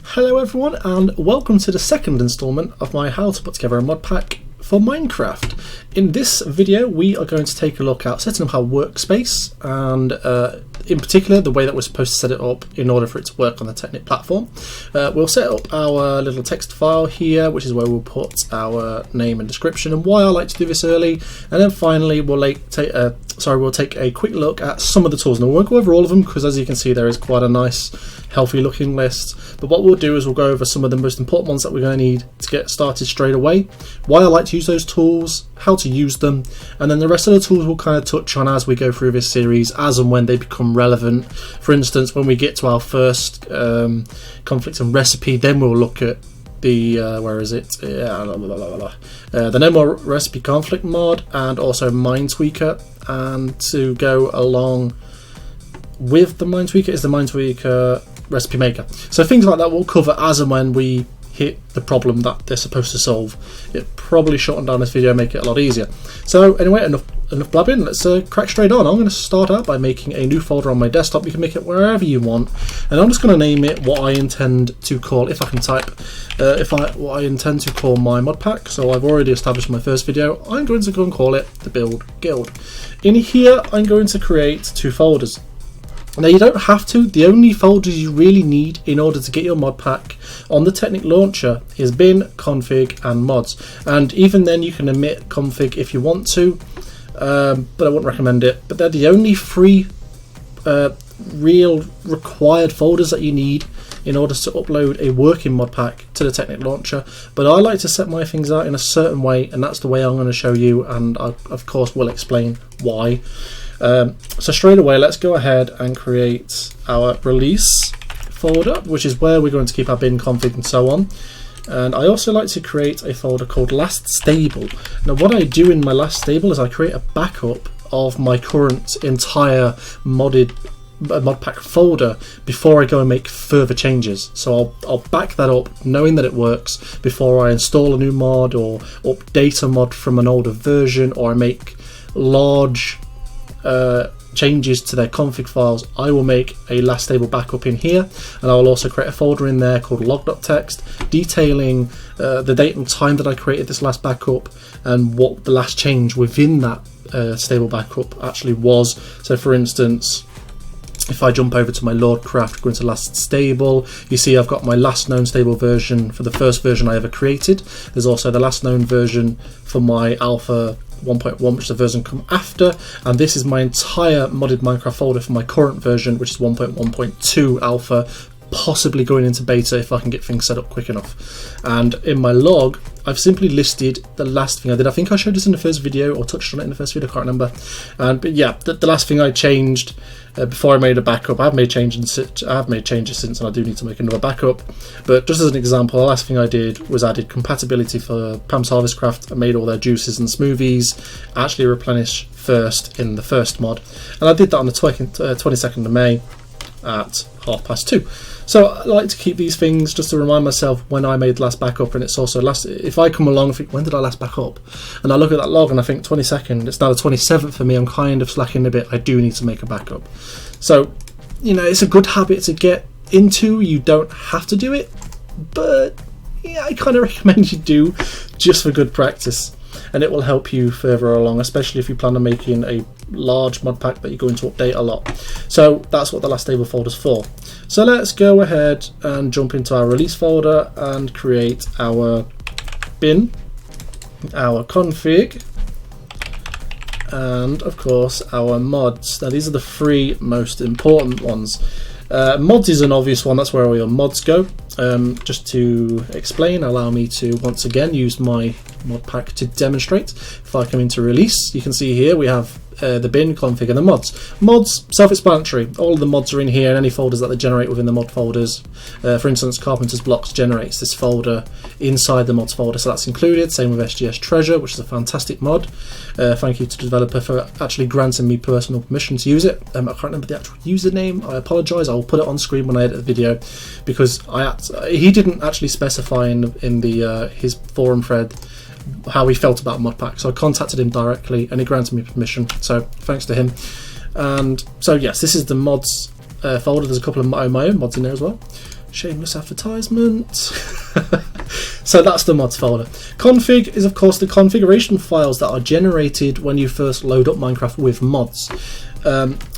Hello everyone, and welcome to the second instalment of my how to put together a mod pack for Minecraft. In this video we are going to take a look at setting up our workspace and in particular the way that we're supposed to set it up in order for it to work on the Technic platform. We'll set up our little text file here, which is where we'll put our name and description and why I like to do this early, and then finally we'll take a quick look at some of the tools. Now we won't go over all of them because as you can see there is quite a nice healthy looking list, but what we'll do is we'll go over some of the most important ones that we're going to need to get started straight away, why I like to use those tools, how to use them, and then the rest of the tools we'll kind of touch on as we go through this series as and when they become relevant. For instance, when we get to our first conflict and recipe, then we'll look at the the No More Recipe Conflict mod and also Mindtweaker, and to go along with the Mindtweaker is the Mindtweaker Recipe Maker. So things like that we'll cover as and when we hit the problem that they're supposed to solve. It probably shorten down this video, make it a lot easier. So anyway, enough blabbing, let's crack straight on. I'm going to start out by making a new folder on my desktop. You can make it wherever you want, and I'm just going to name it what I intend to call, if I can type, what I intend to call my mod pack. So I've already established my first video. I'm going to go and call it the Build Guild. In here I'm going to create two folders. Now you don't have to, the only folders you really need in order to get your mod pack on the Technic launcher is bin, config and mods, and even then you can omit config if you want to, but I wouldn't recommend it. But they're the only three real required folders that you need in order to upload a working mod pack to the Technic launcher. But I like to set my things out in a certain way, and that's the way I'm going to show you, and I of course will explain why. So straight away let's go ahead and create our release folder, which is where we're going to keep our bin, config and so on. And I also like to create a folder called last stable. Now what I do in my last stable is I create a backup of my current entire mod pack folder before I go and make further changes. So I'll back that up knowing that it works before I install a new mod or update a mod from an older version, or I make large changes to their config files. I will make a last stable backup in here, and I will also create a folder in there called log.txt detailing the date and time that I created this last backup and what the last change within that stable backup actually was. So for instance, if I jump over to my Lordcraft, go into last stable, you see I've got my last known stable version for the first version I ever created. There's also the last known version for my alpha 1.1, which is the version come after, and this is my entire modded Minecraft folder for my current version, which is 1.1.2 alpha, possibly going into beta if I can get things set up quick enough. And in my log I've simply listed the last thing I did. I think I showed this in the first video or touched on it in the first video, I can't remember. But yeah, the last thing I changed before I made a backup. I have made changes since, and I do need to make another backup. But just as an example, the last thing I did was added compatibility for Pam's Harvest Craft. I made all their juices and smoothies actually replenish first in the first mod, and I did that on the 22nd of May at 2:30. So I like to keep these things just to remind myself when I made the last backup, and it's also if I come along and think, when did I last back up? And I look at that log and I think 22nd, it's now the 27th for me, I'm kind of slacking a bit, I do need to make a backup. So, you know, it's a good habit to get into. You don't have to do it, but yeah, I kind of recommend you do, just for good practice. And it will help you further along, especially if you plan on making a large mod pack that you're going to update a lot. So that's what the last stable folder is for. So let's go ahead and jump into our release folder and create our bin, our config, and of course our mods. Now these are the three most important ones. Mods is an obvious one, that's where all your mods go. Just to explain, allow me to once again use my mod pack to demonstrate. If I come into release, you can see here we have the bin, config and the mods. Mods, self-explanatory, all of the mods are in here and any folders that they generate within the mod folders. For instance, Carpenter's Blocks generates this folder inside the mods folder, so that's included. Same with SGS Treasure, which is a fantastic mod. Thank you to the developer for actually granting me personal permission to use it. I can't remember the actual username, I apologise. I will put it on screen when I edit the video, because he didn't actually specify in the his forum thread how he felt about mod pack, so I contacted him directly and he granted me permission, so thanks to him. And so yes, this is the mods folder. There's a couple of my own mods in there as well. Shameless advertisement. So that's the mods folder. Config is of course the configuration files that are generated when you first load up Minecraft with mods.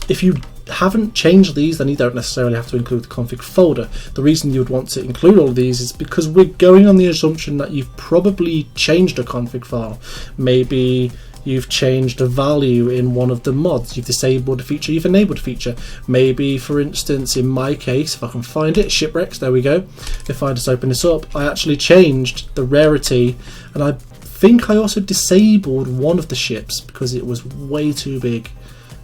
If you haven't changed these, then you don't necessarily have to include the config folder. The reason you would want to include all of these is because we're going on the assumption that you've probably changed a config file. Maybe you've changed a value in one of the mods, you've disabled a feature, you've enabled a feature. Maybe, for instance, in my case, if I can find it, shipwrecks, there we go. If I just open this up, I actually changed the rarity, and I think I also disabled one of the ships because it was way too big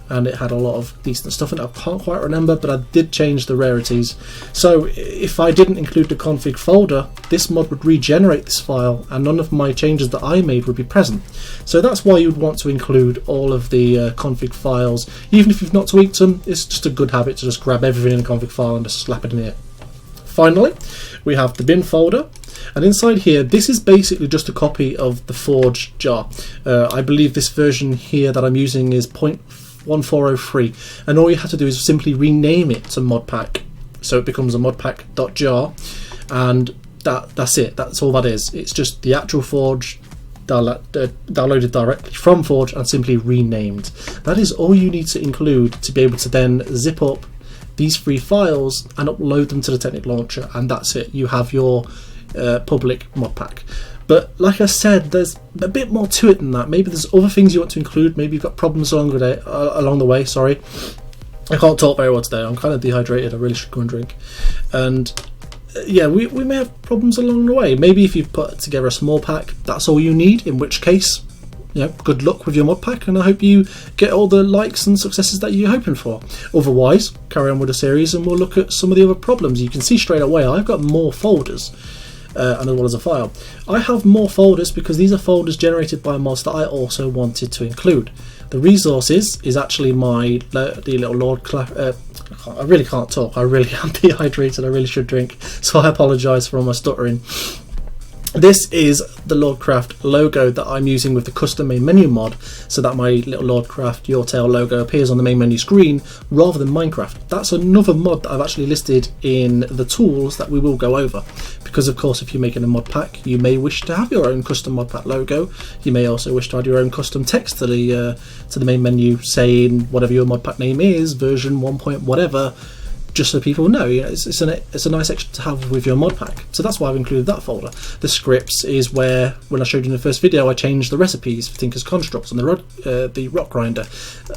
and it had a lot of decent stuff in it. I can't quite remember, but I did change the rarities. So if I didn't include the config folder, this mod would regenerate this file and none of my changes that I made would be present. So that's why you'd want to include all of the config files. Even if you've not tweaked them, it's just a good habit to just grab everything in a config file and just slap it in here. Finally, we have the bin folder. And inside here, this is basically just a copy of the Forge jar. I believe this version here that I'm using is 0.1403, and all you have to do is simply rename it to modpack, so it becomes a modpack.jar, and that's it. That's all that is. It's just the actual Forge downloaded directly from Forge and simply renamed. That is all you need to include to be able to then zip up these 3 files and upload them to the Technic Launcher, and that's it. You have your public modpack. But like I said, there's a bit more to it than that. Maybe there's other things you want to include. Maybe you've got problems along the way. Sorry, I can't talk very well today. I'm kind of dehydrated. I really should go and drink. And yeah, we may have problems along the way. Maybe if you've put together a small pack, that's all you need. In which case, you know, good luck with your mod pack, and I hope you get all the likes and successes that you're hoping for. Otherwise, carry on with the series and we'll look at some of the other problems. You can see straight away I've got more folders. And as well as a file. I have more folders because these are folders generated by mods that I also wanted to include. The resources is actually the little Lord I really can't talk. I really am dehydrated. I really should drink. So I apologise for all my stuttering. This is the Lordcraft logo that I'm using with the custom main menu mod, so that my little Lordcraft Your Tale logo appears on the main menu screen rather than Minecraft. That's another mod that I've actually listed in the tools that we will go over, because of course if you're making a mod pack you may wish to have your own custom mod pack logo. You may also wish to add your own custom text to the main menu saying whatever your mod pack name is, version 1 point whatever, just so people know. You know, it's a nice extra to have with your mod pack. So that's why I've included that folder. The scripts is where, when I showed you in the first video, I changed the recipes for Tinker's Constructs and the rock grinder.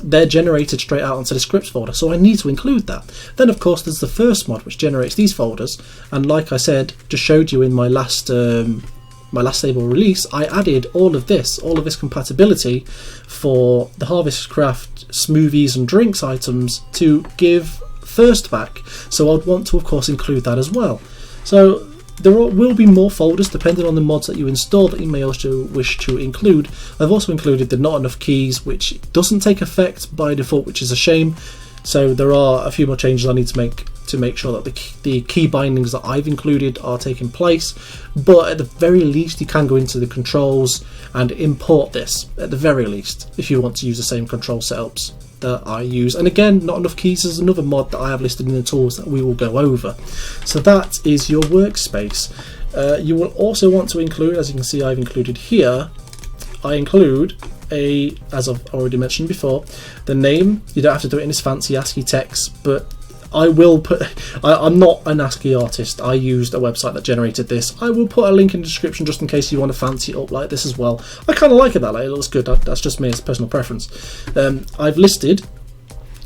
They're generated straight out onto the scripts folder, so I need to include that. Then of course there's the first mod which generates these folders, and like I said, just showed you in my last stable release, I added all of this compatibility for the Harvestcraft smoothies and drinks items to give first back, so I'd want to of course include that as well. So there will be more folders depending on the mods that you install that you may also wish to include. I've also included the not enough keys, which doesn't take effect by default, which is a shame. So there are a few more changes I need to make sure that the key bindings that I've included are taking place, but at the very least you can go into the controls and import this at the very least if you want to use the same control setups that I use. And again, not enough keys is another mod that I have listed in the tools that we will go over. So that is your workspace. You will also want to include, as you can see I've included here, I include as I've already mentioned before, the name. You don't have to do it in this fancy ASCII text, but I will put, I'm not an ASCII artist, I used a website that generated this. I will put a link in the description just in case you want to fancy it up like this as well. I kind of like it that way, it looks good, that's just me, it's personal preference. I've listed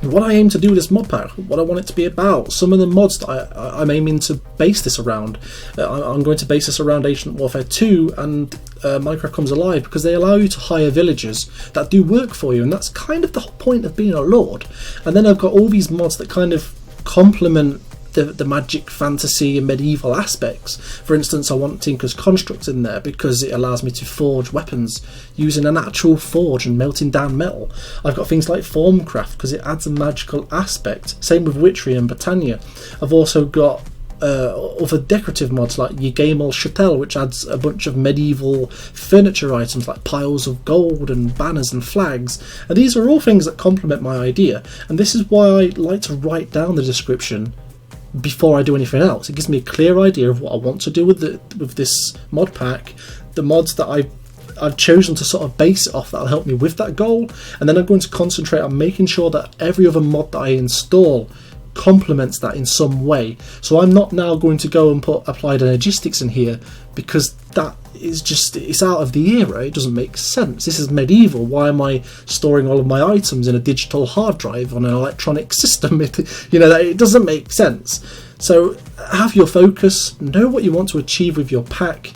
what I aim to do with this mod pack, what I want it to be about, some of the mods that I'm aiming to base this around. I'm going to base this around Ancient Warfare 2 and Minecraft Comes Alive, because they allow you to hire villagers that do work for you, and that's kind of the whole point of being a lord. And then I've got all these mods that kind of complement the magic, fantasy and medieval aspects. For instance, I want Tinker's Constructs in there because it allows me to forge weapons using an actual forge and melting down metal. I've got things like Formcraft because it adds a magical aspect. Same with Witchery and Britannia. I've also got other decorative mods like Yegamal Chatel, which adds a bunch of medieval furniture items like piles of gold and banners and flags, and these are all things that complement my idea. And this is why I like to write down the description before I do anything else. It gives me a clear idea of what I want to do with this mod pack, the mods that I've chosen to sort of base it off that'll help me with that goal, and then I'm going to concentrate on making sure that every other mod that I install complements that in some way. So I'm not now going to go and put applied energistics in here, because that is just, it's out of the era. It doesn't make sense. This is medieval. Why am I storing all of my items in a digital hard drive on an electronic system? It doesn't make sense. So have your focus, know what you want to achieve with your pack,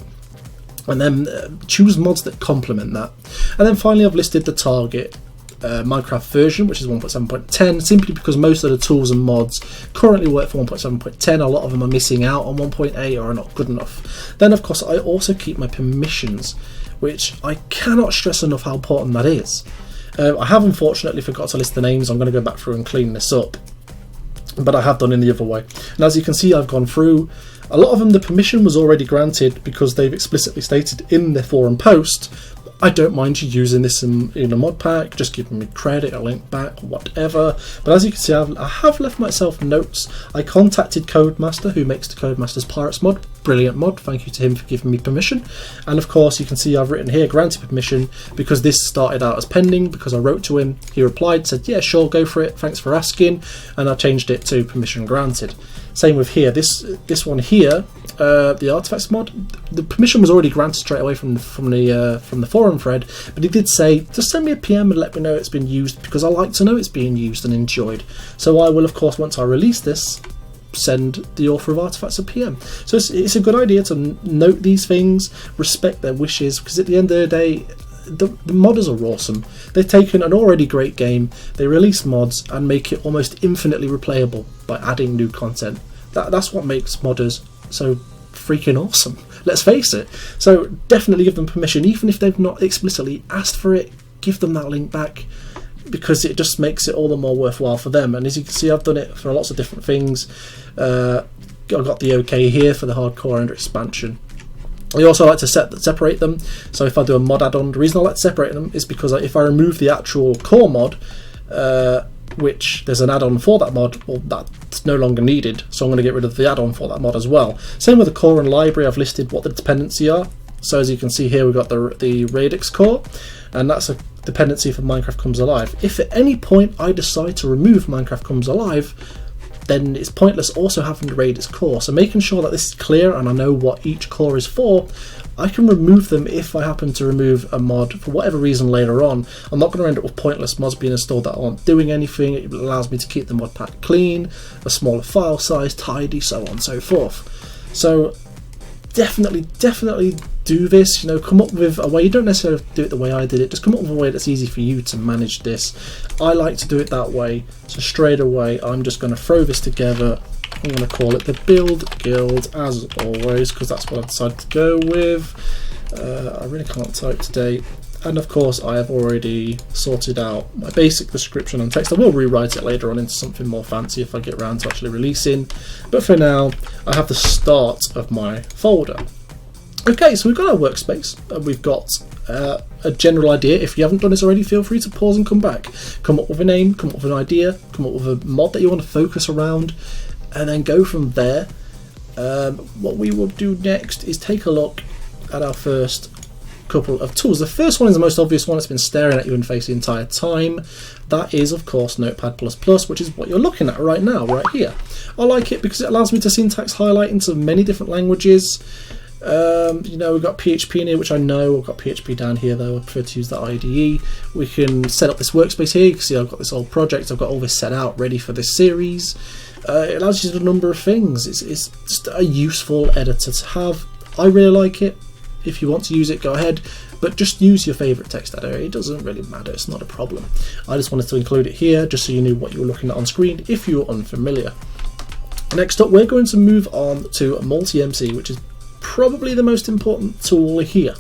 and then choose mods that complement that. And then finally, I've listed the target Minecraft version, which is 1.7.10, simply because most of the tools and mods currently work for 1.7.10. A lot of them are missing out on 1.8 or are not good enough. Then of course I also keep my permissions, which I cannot stress enough how important that is. I have unfortunately forgot to list the names. I'm going to go back through and clean this up, but I have done in the other way. And as you can see, I've gone through a lot of them. The permission was already granted because they've explicitly stated in their forum post, I don't mind you using this in a mod pack, just giving me credit, a link back, whatever. But as you can see, I have left myself notes. I contacted Codemaster, who makes the Codemaster's Pirates mod. Brilliant mod, thank you to him for giving me permission. And of course you can see I've written here granted permission, because this started out as pending, because I wrote to him, he replied, said yeah sure, go for it, thanks for asking, and I changed it to permission granted. Same with here, this one here, the artifacts mod, the permission was already granted straight away from the forum thread, but he did say just send me a PM and let me know it's been used, because I like to know it's being used and enjoyed. So I will of course, once I release this, send the author of artifacts a PM. So it's a good idea to note these things, respect their wishes, because at the end of the day, the modders are awesome. They've taken an already great game, they release mods and make it almost infinitely replayable by adding new content. That's what makes modders so freaking awesome, let's face it. So definitely give them permission, even if they've not explicitly asked for it. Give them that link back, because it just makes it all the more worthwhile for them. And as you can see, I've done it for lots of different things. I got the OK here for the hardcore and expansion. I also like to separate them. So if I do a mod add-on, the reason I like to separate them is because if I remove the actual core mod, which there's an add-on for that mod, well, that's no longer needed, so I'm going to get rid of the add-on for that mod as well. Same with the core and library, I've listed what the dependency are. So as you can see here, we've got the Radix core, and that's a dependency for Minecraft Comes Alive. If at any point I decide to remove Minecraft Comes Alive, then it's pointless also having the Radix core. So making sure that this is clear and I know what each core is for, I can remove them if I happen to remove a mod for whatever reason later on. I'm not going to end up with pointless mods being installed that aren't doing anything. It allows me to keep the mod pack clean, a smaller file size, tidy, so on and so forth. So definitely do this. Come up with a way. You don't necessarily do it the way I did it, just come up with a way that's easy for you to manage this. I like to do it that way, so straight away I'm just going to throw this together. I'm going to call it the Build Guild as always, because that's what I decided to go with. I really can't type today. And of course I have already sorted out my basic description and text. I will rewrite it later on into something more fancy if I get around to actually releasing, but for now I have the start of my folder. Okay, so we've got our workspace, and we've got a general idea. If you haven't done this already, feel free to pause and come back. Come up with a name, come up with an idea, come up with a mod that you want to focus around, and then go from there. What we will do next is take a look at our first couple of tools. The first one is the most obvious one. It's been staring at you in the face the entire time. That is of course Notepad++, which is what you're looking at right now, right here. I like it because it allows me to syntax highlight into many different languages. We've got PHP in here, which I know. I've got PHP down here though. I prefer to use the IDE. We can set up this workspace here. You can see I've got this old project. I've got all this set out ready for this series. It allows you to do a number of things. It's just a useful editor to have. I really like it. If you want to use it, go ahead, but just use your favourite text editor. It doesn't really matter, it's not a problem. I just wanted to include it here just so you knew what you were looking at on screen if you were unfamiliar. Next up, we're going to move on to Multi-MC, which is probably the most important tool here.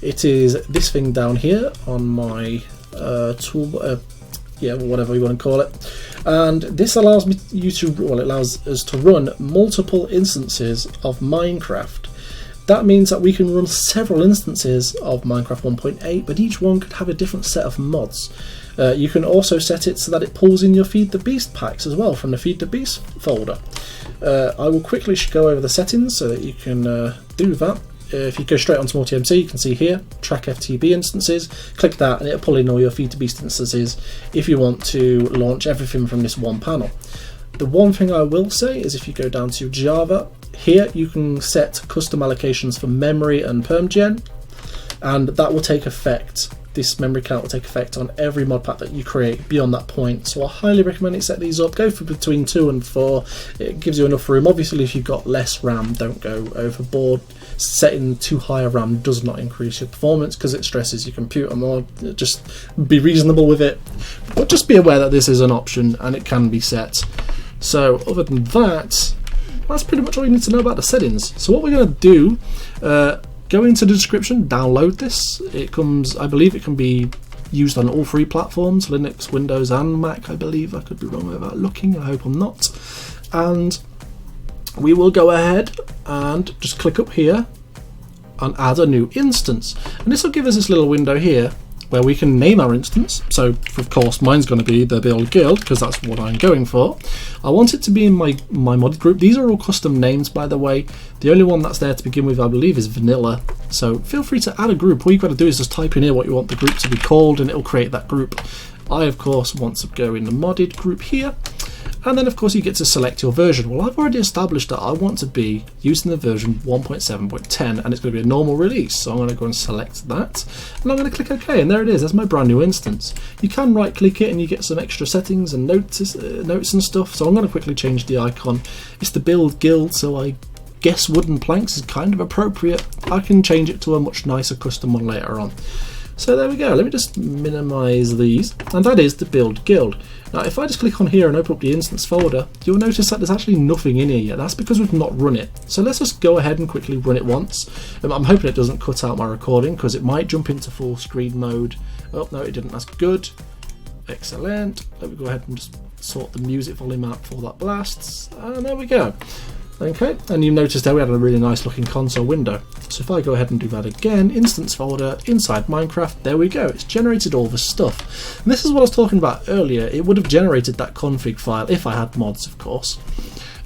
It is this thing down here on my tool, whatever you want to call it. And this allows it allows us to run multiple instances of Minecraft. That means that we can run several instances of Minecraft 1.8, but each one could have a different set of mods. You can also set it so that it pulls in your Feed the Beast packs as well from the Feed the Beast folder. I will quickly go over the settings so that you can do that. If you go straight onto MultiMC, you can see here, track FTB instances, click that and it'll pull in all your Feed the Beast instances if you want to launch everything from this one panel. The one thing I will say is if you go down to Java, here you can set custom allocations for memory and permgen, and that will take effect. This memory count will take effect on every mod pack that you create beyond that point. So I highly recommend you set these up. Go for between 2 and 4. It gives you enough room. Obviously, if you've got less RAM, don't go overboard. Setting too high a RAM does not increase your performance because it stresses your computer more. Just be reasonable with it. But just be aware that this is an option and it can be set. So other than that, that's pretty much all you need to know about the settings. So what we're going to do, go into the description, download this. It comes, I believe it can be used on all 3 platforms, Linux, Windows and Mac, I believe. I could be wrong about looking, I hope I'm not. And we will go ahead and just click up here and add a new instance. And this will give us this little window here where we can name our instance. So of course mine's going to be the Build Guild because that's what I'm going for. I want it to be in my modded group. These are all custom names, by the way. The only one that's there to begin with, I believe, is vanilla. So feel free to add a group. All you've got to do is just type in here what you want the group to be called and it'll create that group. I of course want to go in the modded group here. And then of course you get to select your version. Well, I've already established that I want to be using the version 1.7.10 and it's going to be a normal release. So I'm going to go and select that and I'm going to click OK, and there it is. That's my brand new instance. You can right click it and you get some extra settings and notes and stuff. So I'm going to quickly change the icon. It's the Build Guild, so I guess wooden planks is kind of appropriate. I can change it to a much nicer custom one later on. So there we go. Let me just minimize these, and that is the Build Guild. Now if I just click on here and open up the instance folder, you'll notice that there's actually nothing in here yet. That's because we've not run it. So let's just go ahead and quickly run it once. I'm hoping it doesn't cut out my recording because it might jump into full screen mode. Oh no, it didn't. That's good. Excellent. Let me go ahead and just sort the music volume out before that blasts, and there we go. Okay, and you've noticed there we had a really nice looking console window. So if I go ahead and do that again, instance folder inside Minecraft, there we go, it's generated all the stuff. And this is what I was talking about earlier. It would have generated that config file if I had mods, of course,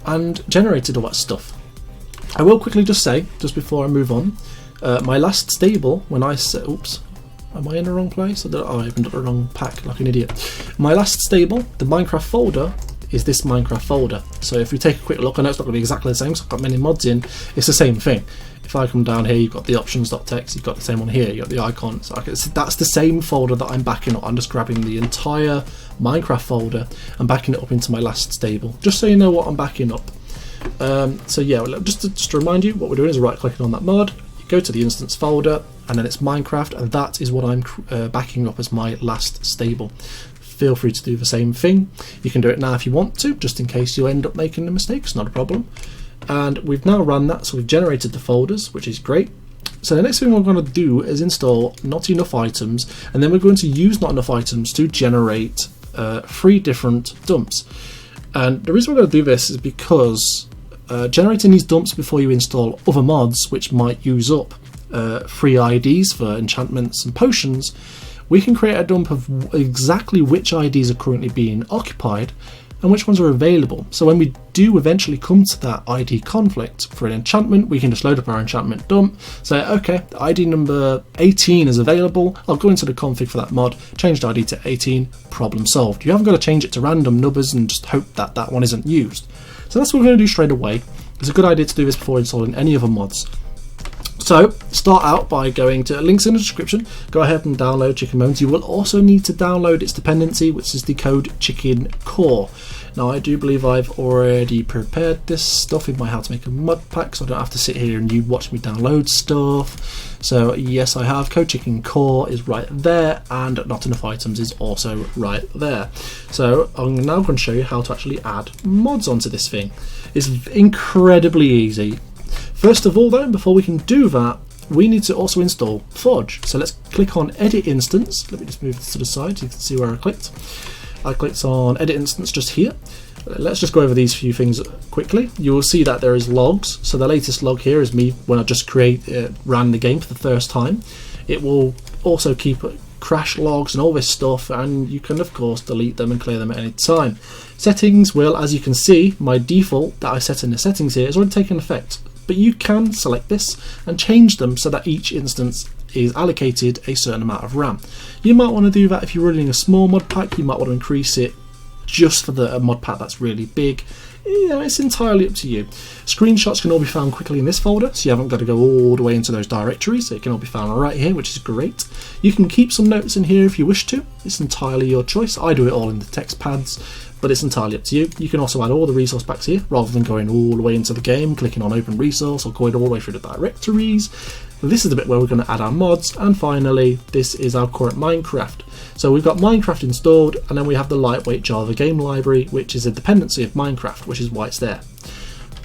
and generated all that stuff. I will quickly just say, just before I move on, my last stable, when I set, oops, am I in the wrong place? Oh, I opened up the wrong pack like an idiot. My last stable, the Minecraft folder, is this Minecraft folder. So if we take a quick look, I know it's not going to be exactly the same because I've got many mods in, it's the same thing. If I come down here, you've got the options.txt, you've got the same one here, you've got the icon. So that's the same folder that I'm backing up. I'm just grabbing the entire Minecraft folder and backing it up into my last stable, just so you know what I'm backing up. So yeah, just to remind you, what we're doing is right clicking on that mod, you go to the instance folder, and then it's Minecraft, and that is what I'm backing up as my last stable. Feel free to do the same thing. You can do it now if you want to, just in case you end up making a mistake. It's not a problem. And we've now run that, so we've generated the folders, which is great. So the next thing we're going to do is install Not Enough Items, and then we're going to use Not Enough Items to generate 3 different dumps. And the reason we're going to do this is because generating these dumps before you install other mods, which might use up free IDs for enchantments and potions, we can create a dump of exactly which IDs are currently being occupied and which ones are available. So when we do eventually come to that ID conflict for an enchantment, we can just load up our enchantment dump, say, okay, the ID number 18 is available, I'll go into the config for that mod, change the ID to 18, problem solved. You haven't got to change it to random numbers and just hope that that one isn't used. So that's what we're going to do straight away. It's a good idea to do this before installing any other mods. So start out by going to links in the description, go ahead and download Chicken Bones. You will also need to download its dependency, which is the code Chicken Core. Now I do believe I've already prepared this stuff in my How to Make a Mod Pack, so I don't have to sit here and you watch me download stuff. So yes, I have. Code Chicken Core is right there, and Not Enough Items is also right there. So I'm now going to show you how to actually add mods onto this thing. It's incredibly easy. First of all though, before we can do that, we need to also install Forge. So let's click on Edit Instance. Let me just move this to the side so you can see where I clicked. I clicked on Edit Instance just here. Let's just go over these few things quickly. You will see that there is logs. So the latest log here is me when I just ran the game for the first time. It will also keep crash logs and all this stuff, and you can of course delete them and clear them at any time. Settings will, as you can see, my default that I set in the settings here is already taken effect, but you can select this and change them so that each instance is allocated a certain amount of RAM. You might want to do that if you're running a small mod pack. You might want to increase it just for the mod pack that's really big. You know, it's entirely up to you. Screenshots can all be found quickly in this folder, so you haven't got to go all the way into those directories. So it can all be found right here, which is great. You can keep some notes in here if you wish to. It's entirely your choice. I do it all in the text pads, but it's entirely up to you. You can also add all the resource packs here, rather than going all the way into the game, clicking on open resource, or going all the way through the directories. This is the bit where we're going to add our mods, and finally, this is our current Minecraft. So we've got Minecraft installed, and then we have the lightweight Java game library, which is a dependency of Minecraft, which is why it's there.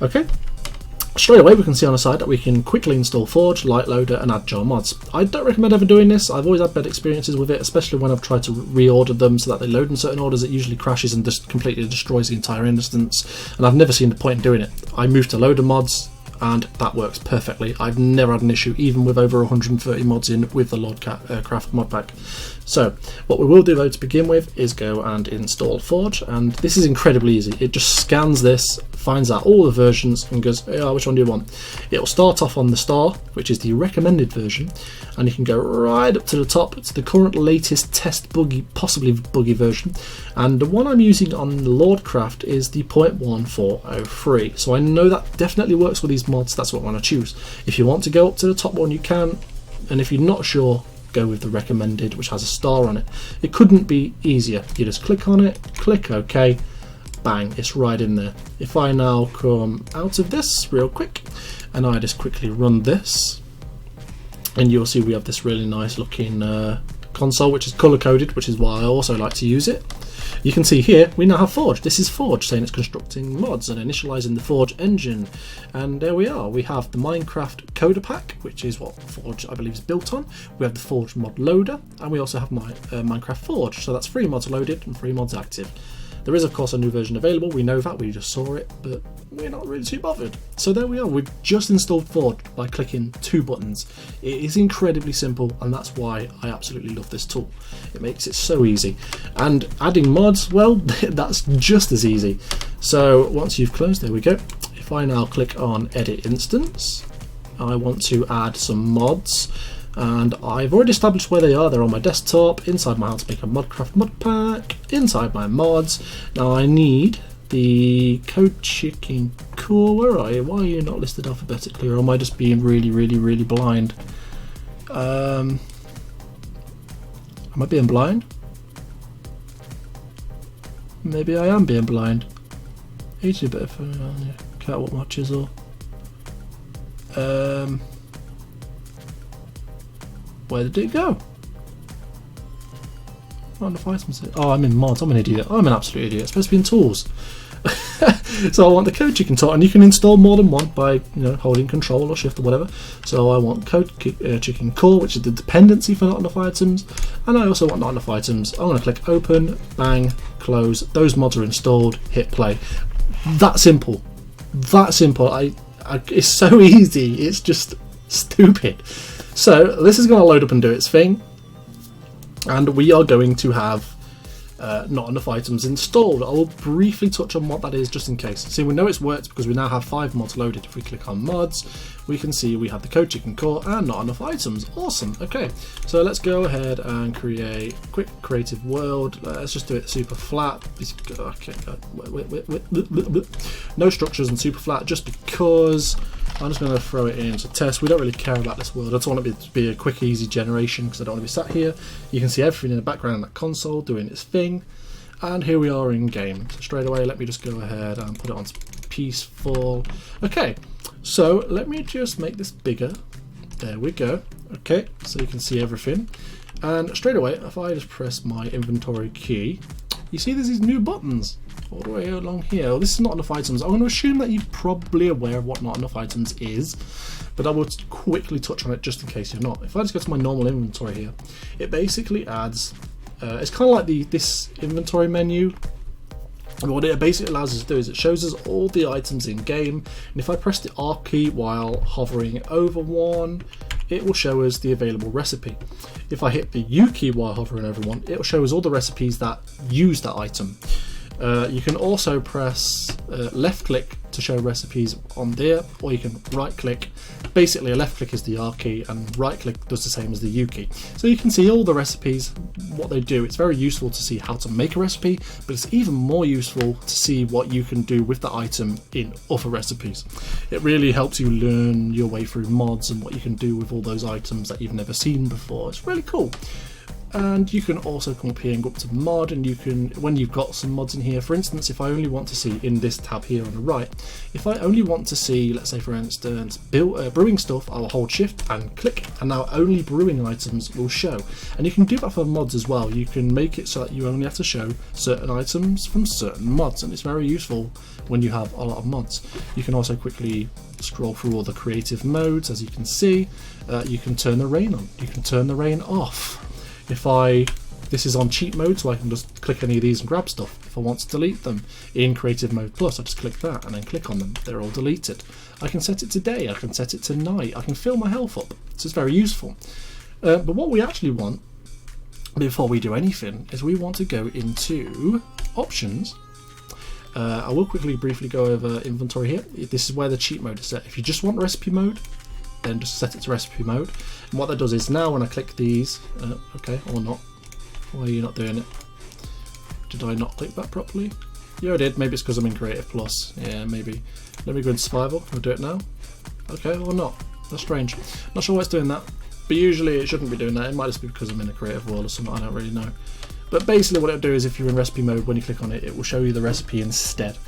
Okay. Straight away we can see on the side that we can quickly install Forge, Lightloader and add jar mods. I don't recommend ever doing this. I've always had bad experiences with it, especially when I've tried to reorder them so that they load in certain orders. It usually crashes and just completely destroys the entire instance, and I've never seen the point in doing it. I moved to loader mods and that works perfectly. I've never had an issue, even with over 130 mods in with the Lordcraft mod pack. So what we will do though to begin with is go and install Forge, and this is incredibly easy. It just scans this, finds out all the versions and goes, oh, which one do you want? It will start off on the star, which is the recommended version, and you can go right up to the top. It's the current latest test buggy, possibly buggy version, and the one I'm using on Lordcraft is the 0.1403. So I know that definitely works with these mods. That's what I want to choose. If you want to go up to the top one, you can, and if you're not sure, go with the recommended, which has a star on it. It couldn't be easier. You just click on it, click OK, bang, it's right in there. If I now come out of this real quick and I just quickly run this, and you'll see we have this really nice looking console, which is color coded, which is why I also like to use it. You can see here we now have Forge. This is Forge saying it's constructing mods and initializing the Forge engine, and there we are. We have the Minecraft coder pack, which is what Forge I believe is built on. We have the Forge mod loader, and we also have Minecraft Forge. So that's 3 mods loaded and 3 mods active. There is of course a new version available, we know that, we just saw it, but we're not really too bothered. So there we are, we've just installed Forge by clicking 2 buttons. It is incredibly simple, and that's why I absolutely love this tool. It makes it so easy. And adding mods, well, that's just as easy. So once you've closed, there we go. If I now click on edit instance, I want to add some mods. And I've already established where they are. They're on my desktop, inside my How to Make a Modcraft mod pack, inside my mods. Now I need the Code Chicken Core. Where are you? Why are you not listed alphabetically? Or am I just being really blind? Am I being blind? Maybe I am being blind. Each a bit of catwalk my chisel. Where did it go? Not enough items. Oh, I'm in mods. I'm an idiot. I'm an absolute idiot. It's supposed to be in tools. So I want the Code Chicken tool, and you can install more than one by holding Control or Shift or whatever. So I want Code Chicken Core, which is the dependency for not enough items, and I also want not enough items. I'm going to click Open, bang, close. Those mods are installed. Hit play. That simple. That simple. It's so easy. It's just stupid. So this is going to load up and do its thing, and we are going to have not enough items installed. I will briefly touch on what that is just in case. See, we know it's worked because we now have 5 mods loaded. If we click on mods, we can see we have the Code Chicken Core and not enough items. Awesome. Okay, so let's go ahead and create quick creative world. Let's just do it super flat. Okay, no structures and super flat, just because I'm just going to throw it in to test. We don't really care about this world. I just want it to be a quick, easy generation because I don't want to be sat here. You can see everything in the background in that console doing its thing. And here we are in game. So straight away, let me just go ahead and put it on peaceful. Okay, so let me just make this bigger. There we go. Okay, so you can see everything. And straight away, if I just press my inventory key, you see there's these new buttons all the way along here. Well, this is not enough items. I'm going to assume that you're probably aware of what not enough items is, but I will quickly touch on it just in case you're not. If I just go to my normal inventory here, it basically adds, it's kind of like this inventory menu. And what it basically allows us to do is it shows us all the items in game, and if I press the R key while hovering over one, it will show us the available recipe. If I hit the U key while hovering over one, it will show us all the recipes that use that item. You can also press left click to show recipes on there, or you can right click. Basically, a left click is the R key and right click does the same as the U key. So you can see all the recipes, what they do. It's very useful to see how to make a recipe, but it's even more useful to see what you can do with the item in other recipes. It really helps you learn your way through mods and what you can do with all those items that you've never seen before. It's really cool. And you can also come up here and go up to mod, and you can, when you've got some mods in here, for instance, if I only want to see in this tab here on the right, if I only want to see, let's say for instance, brewing stuff, I'll hold shift and click, and now only brewing items will show. And you can do that for mods as well. You can make it so that you only have to show certain items from certain mods, and it's very useful when you have a lot of mods. You can also quickly scroll through all the creative modes. As you can see, you can turn the rain on, you can turn the rain off. This is on cheat mode, so I can just click any of these and grab stuff. If I want to delete them in creative mode plus, I just click that and then click on them. They're all deleted. I can set it to day, I can set it to night, I can fill my health up. So it's very useful. But what we actually want, before we do anything, is we want to go into options. I will quickly briefly go over inventory here. This is where the cheat mode is set. If you just want recipe mode, then just set it to recipe mode. And what that does is now when I click these, okay, or not, why are you not doing it? Did I not click that properly? Yeah, I did. Maybe it's because I'm in Creative Plus. Yeah, maybe. Let me go into Survival. Can I do it now? Okay, or not. That's strange. Not sure why it's doing that, but usually it shouldn't be doing that. It might just be because I'm in a creative world or something. I don't really know. But basically what it'll do is if you're in recipe mode, when you click on it, it will show you the recipe instead.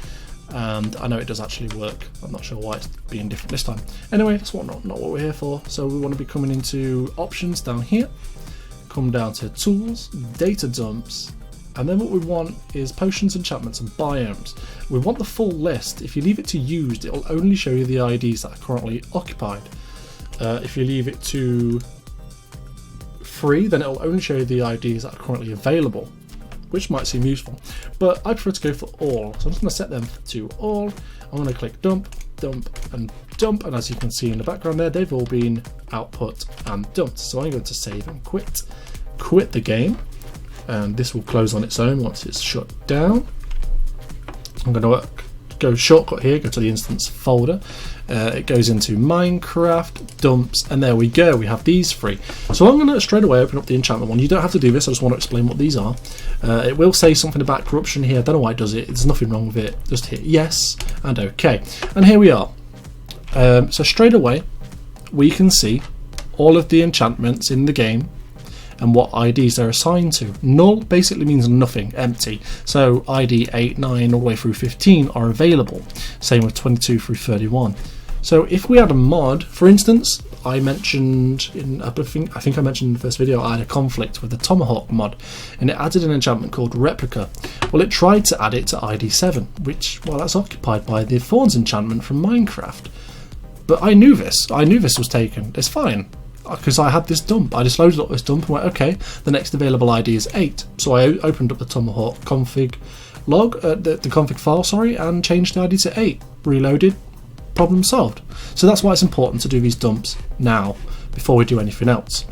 And I know it does actually work. I'm not sure why it's being different this time. Anyway, that's not what we're here for. So we want to be coming into options down here, come down to tools, data dumps, and then what we want is potions, enchantments, and biomes. We want the full list. If you leave it to used, it will only show you the IDs that are currently occupied. If you leave it to free, then it will only show you the IDs that are currently available, which might seem useful, but I prefer to go for all. So I'm just going to set them to all. I'm going to click dump, dump, and dump, and as you can see in the background there, they've all been output and dumped. So I'm going to save and quit the game, and this will close on its own once it's shut down. I'm going to go shortcut here, go to the instance folder. It goes into Minecraft, dumps, and there we go. We have these three. So I'm going to straight away open up the enchantment one. You don't have to do this. I just want to explain what these are. It will say something about corruption here. I don't know why it does it. There's nothing wrong with it. Just hit yes and OK. And here we are. So straight away, we can see all of the enchantments in the game and what IDs they're assigned to. Null basically means nothing, empty. So ID 8, 9 all the way through 15 are available. Same with 22 through 31. So if we had a mod, for instance, I mentioned I think I mentioned in the first video I had a conflict with the Tomahawk mod, and it added an enchantment called Replica. Well, it tried to add it to ID 7, which, well, that's occupied by the Thorns enchantment from Minecraft. But I knew this was taken. It's fine, because I had this dump. I just loaded up this dump and went, okay, the next available ID is 8. So I opened up the Tomahawk config log, the config file, sorry, and changed the ID to 8. Reloaded, problem solved. So that's why it's important to do these dumps now, before we do anything else.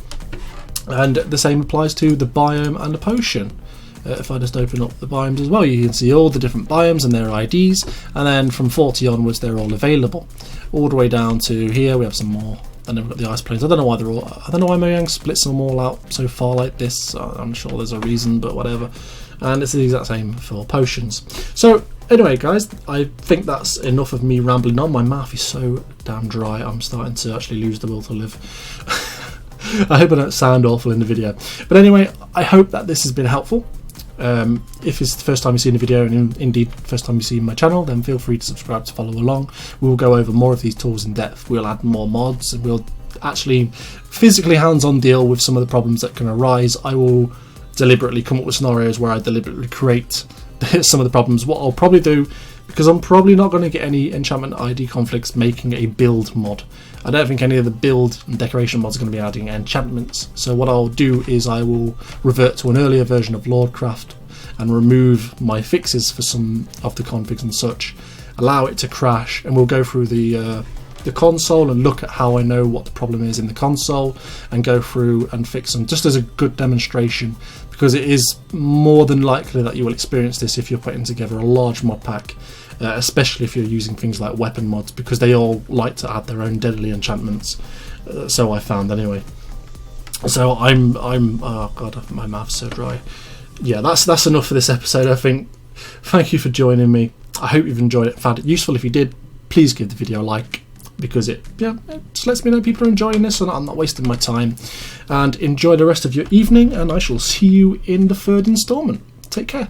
And the same applies to the biome and the potion. If I just open up the biomes as well, you can see all the different biomes and their IDs, and then from 40 onwards they're all available. All the way down to here we have some more. And then we've got the ice plains. I don't know why Mojang splits them all out so far like this. I'm sure there's a reason, but whatever. And it's the exact same for potions. So anyway, guys, I think that's enough of me rambling on. My mouth is so damn dry. I'm starting to actually lose the will to live. I hope I don't sound awful in the video. But anyway, I hope that this has been helpful. If it's the first time you've seen the video, and indeed first time you've seen my channel, then feel free to subscribe to follow along. We'll go over more of these tools in depth. We'll add more mods, and we'll actually physically hands-on deal with some of the problems that can arise. I will deliberately come up with scenarios where I deliberately create some of the problems. What I'll probably do, because I'm probably not going to get any enchantment ID conflicts making a build mod. I don't think any of the build and decoration mods are going to be adding enchantments. So what I'll do is I will revert to an earlier version of Lordcraft and remove my fixes for some of the configs and such, allow it to crash, and we'll go through the the console and look at how I know what the problem is in the console and go through and fix them, just as a good demonstration, because it is more than likely that you will experience this if you're putting together a large mod pack, especially if you're using things like weapon mods, because they all like to add their own deadly enchantments. So I found anyway. So I'm oh god, my mouth's so dry. Yeah, that's enough for this episode, I think. Thank you for joining me. I hope you've enjoyed it, found it useful. If you did, please give the video a like, because it just lets me know people are enjoying this and I'm not wasting my time. And enjoy the rest of your evening, and I shall see you in the third instalment. Take care.